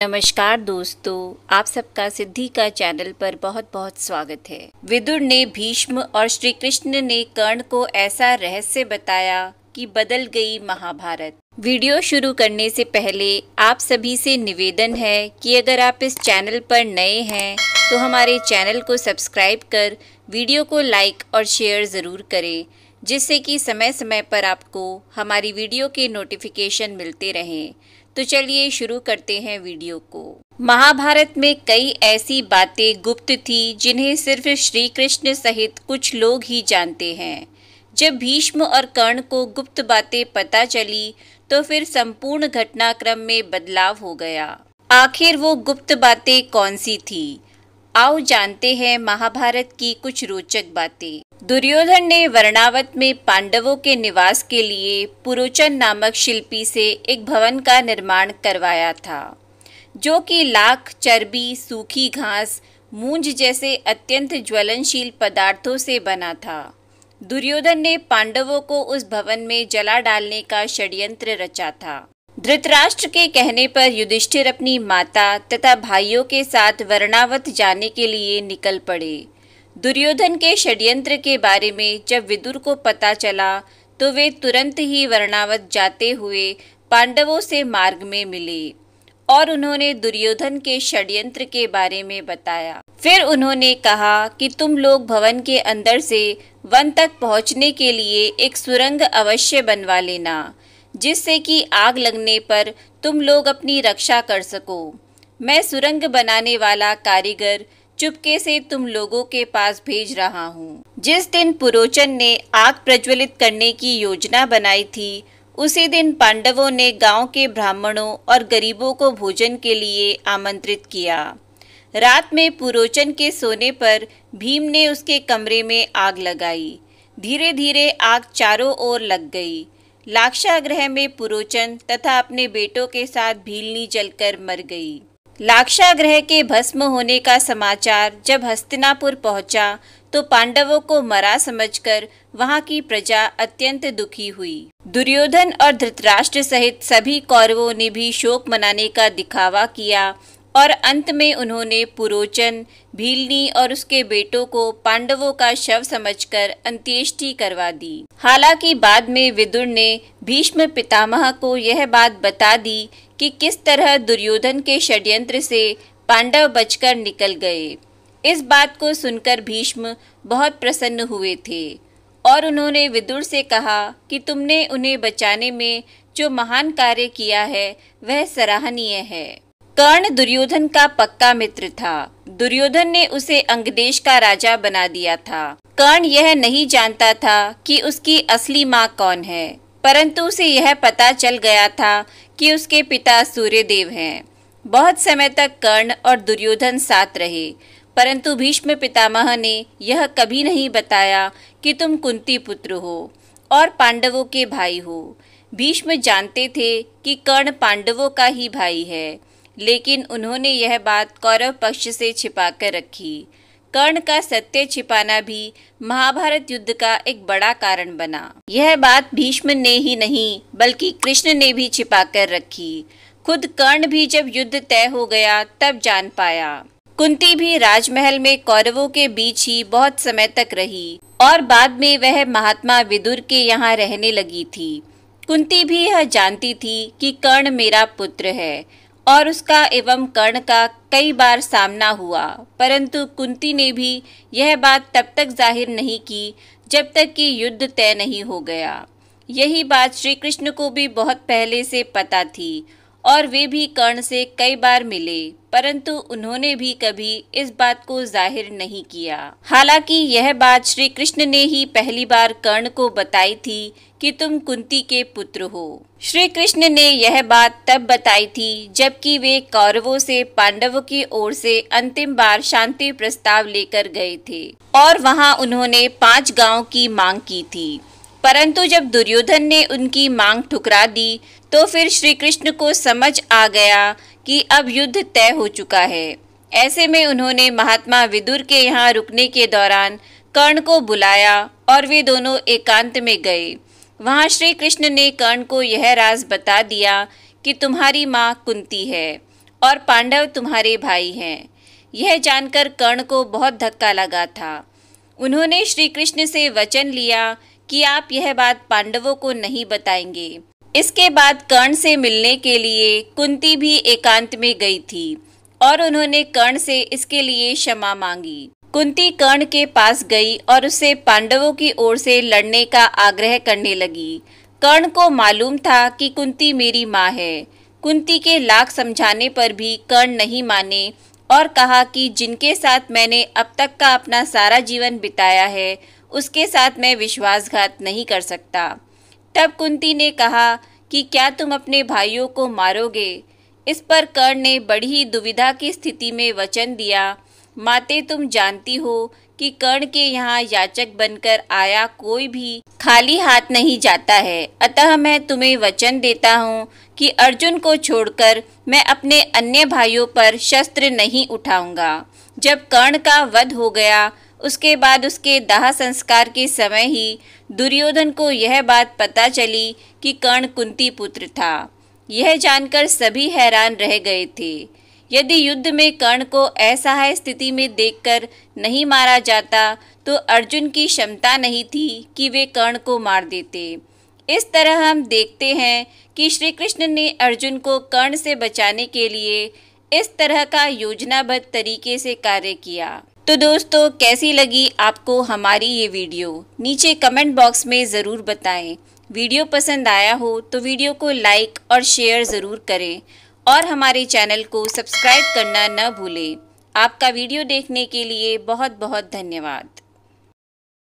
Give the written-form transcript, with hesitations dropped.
नमस्कार दोस्तों, आप सबका सिद्धि का चैनल पर बहुत बहुत स्वागत है। विदुर ने भीष्म और श्री कृष्ण ने कर्ण को ऐसा रहस्य बताया कि बदल गई महाभारत। वीडियो शुरू करने से पहले आप सभी से निवेदन है कि अगर आप इस चैनल पर नए हैं तो हमारे चैनल को सब्सक्राइब कर वीडियो को लाइक और शेयर ज़रूर करें, जिससे कि समय समय पर आपको हमारी वीडियो के नोटिफिकेशन मिलते रहें। तो चलिए शुरू करते हैं वीडियो को। महाभारत में कई ऐसी बातें गुप्त थी जिन्हें सिर्फ श्री कृष्ण सहित कुछ लोग ही जानते हैं। जब भीष्म और कर्ण को गुप्त बातें पता चली तो फिर संपूर्ण घटनाक्रम में बदलाव हो गया। आखिर वो गुप्त बातें कौन सी थी? आओ जानते हैं महाभारत की कुछ रोचक बातें। दुर्योधन ने वर्णावत में पांडवों के निवास के लिए पुरोचन नामक शिल्पी से एक भवन का निर्माण करवाया था, जो कि लाख, चर्बी, सूखी घास, मूंज जैसे अत्यंत ज्वलनशील पदार्थों से बना था। दुर्योधन ने पांडवों को उस भवन में जला डालने का षड्यंत्र रचा था। धृतराष्ट्र के कहने पर युधिष्ठिर अपनी माता तथा भाइयों के साथ वर्णावत जाने के लिए निकल पड़े। दुर्योधन के षड्यंत्र के बारे में जब विदुर को पता चला तो वे तुरंत ही वर्णावत जाते हुए पांडवों से मार्ग में मिले और उन्होंने दुर्योधन के षड्यंत्र के बारे में बताया। फिर उन्होंने कहा कि तुम लोग भवन के अंदर से वन तक पहुंचने के लिए एक सुरंग अवश्य बनवा लेना, जिससे कि आग लगने पर तुम लोग अपनी रक्षा कर सको। मैं सुरंग बनाने वाला कारीगर चुपके से तुम लोगों के पास भेज रहा हूँ। जिस दिन पुरोचन ने आग प्रज्वलित करने की योजना बनाई थी, उसी दिन पांडवों ने गांव के ब्राह्मणों और गरीबों को भोजन के लिए आमंत्रित किया। रात में पुरोचन के सोने पर भीम ने उसके कमरे में आग लगाई। धीरे धीरे आग चारों ओर लग गई। लाक्षागृह में पुरोचन तथा अपने बेटों के साथ भीलनी जलकर मर गई। लाक्षागृह के भस्म होने का समाचार जब हस्तिनापुर पहुंचा तो पांडवों को मरा समझकर वहां की प्रजा अत्यंत दुखी हुई। दुर्योधन और धृतराष्ट्र सहित सभी कौरवों ने भी शोक मनाने का दिखावा किया और अंत में उन्होंने पुरोचन, भीलनी और उसके बेटों को पांडवों का शव समझकर अंत्येष्टि करवा दी। हालांकि बाद में विदुर ने भीष्म पितामह को यह बात बता दी कि किस तरह दुर्योधन के षड्यंत्र से पांडव बचकर निकल गए। इस बात को सुनकर भीष्म बहुत प्रसन्न हुए थे और उन्होंने विदुर से कहा कि तुमने उन्हें बचाने में जो महान कार्य किया है वह सराहनीय है। कर्ण दुर्योधन का पक्का मित्र था। दुर्योधन ने उसे अंगदेश का राजा बना दिया था। कर्ण यह नहीं जानता था कि उसकी असली माँ कौन है, परंतु उसे यह पता चल गया था कि उसके पिता सूर्यदेव हैं। बहुत समय तक कर्ण और दुर्योधन साथ रहे, परंतु भीष्म पितामह ने यह कभी नहीं बताया कि तुम कुंती पुत्र हो और पांडवों के भाई हो। भीष्म जानते थे कि कर्ण पांडवों का ही भाई है, लेकिन उन्होंने यह बात कौरव पक्ष से छिपाकर रखी। कर्ण का सत्य छिपाना भी महाभारत युद्ध का एक बड़ा कारण बना। यह बात भीष्म ने ही नहीं बल्कि कृष्ण ने भी छिपाकर रखी। खुद कर्ण भी जब युद्ध तय हो गया तब जान पाया। कुंती भी राजमहल में कौरवों के बीच ही बहुत समय तक रही और बाद में वह महात्मा विदुर के यहाँ रहने लगी थी। कुंती भी यह जानती थी कि कर्ण मेरा पुत्र है और उसका एवं कर्ण का कई बार सामना हुआ, परंतु कुंती ने भी यह बात तब तक जाहिर नहीं की जब तक कि युद्ध तय नहीं हो गया। यही बात श्री कृष्ण को भी बहुत पहले से पता थी और वे भी कर्ण से कई बार मिले, परंतु उन्होंने भी कभी इस बात को जाहिर नहीं किया। हालांकि यह बात श्री कृष्ण ने ही पहली बार कर्ण को बताई थी कि तुम कुंती के पुत्र हो। श्री कृष्ण ने यह बात तब बताई थी जबकि वे कौरवों से पांडवों की ओर से अंतिम बार शांति प्रस्ताव लेकर गए थे और वहां उन्होंने 5 गांव की मांग की थी, परंतु जब दुर्योधन ने उनकी मांग ठुकरा दी तो फिर श्री कृष्ण को समझ आ गया कि अब युद्ध तय हो चुका है। ऐसे में उन्होंने महात्मा विदुर के यहाँ रुकने के दौरान कर्ण को बुलाया और वे दोनों एकांत में गए। वहां श्री कृष्ण ने कर्ण को यह राज बता दिया कि तुम्हारी माँ कुंती है और पांडव तुम्हारे भाई हैं। यह जानकर कर्ण को बहुत धक्का लगा था। उन्होंने श्री कृष्ण से वचन लिया कि आप यह बात पांडवों को नहीं बताएंगे। इसके बाद कर्ण से मिलने के लिए कुंती भी एकांत में गई थी और उन्होंने कर्ण से इसके लिए क्षमा मांगी। कुंती कर्ण के पास गई और उससे पांडवों की ओर से लड़ने का आग्रह करने लगी। कर्ण को मालूम था कि कुंती मेरी माँ है। कुंती के लाख समझाने पर भी कर्ण नहीं माने और कहा कि जिनके साथ मैंने अब तक का अपना सारा जीवन बिताया है उसके साथ मैं विश्वासघात नहीं कर सकता। तब कुंती ने कहा कि क्या तुम अपने भाइयों को मारोगे? इस पर कर्ण ने बड़ी ही दुविधा की स्थिति में वचन दिया, माते तुम जानती हो कि कर्ण के यहाँ याचक बनकर आया कोई भी खाली हाथ नहीं जाता है। अतः मैं तुम्हें वचन देता हूँ कि अर्जुन को छोड़कर मैं अपने अन्य भाइयों पर शस्त्र नहीं उठाऊंगा। जब कर्ण का वध हो गया उसके बाद उसके दाह संस्कार के समय ही दुर्योधन को यह बात पता चली कि कर्ण कुंती पुत्र था। यह जानकर सभी हैरान रह गए थे। यदि युद्ध में कर्ण को असहाय स्थिति में देखकर नहीं मारा जाता तो अर्जुन की क्षमता नहीं थी कि वे कर्ण को मार देते। इस तरह हम देखते हैं कि श्री कृष्ण ने अर्जुन को कर्ण से बचाने के लिए इस तरह का योजनाबद्ध तरीके से कार्य किया। तो दोस्तों, कैसी लगी आपको हमारी ये वीडियो? नीचे कमेंट बॉक्स में ज़रूर बताएं। वीडियो पसंद आया हो तो वीडियो को लाइक और शेयर ज़रूर करें और हमारे चैनल को सब्सक्राइब करना न भूलें। आपका वीडियो देखने के लिए बहुत बहुत धन्यवाद।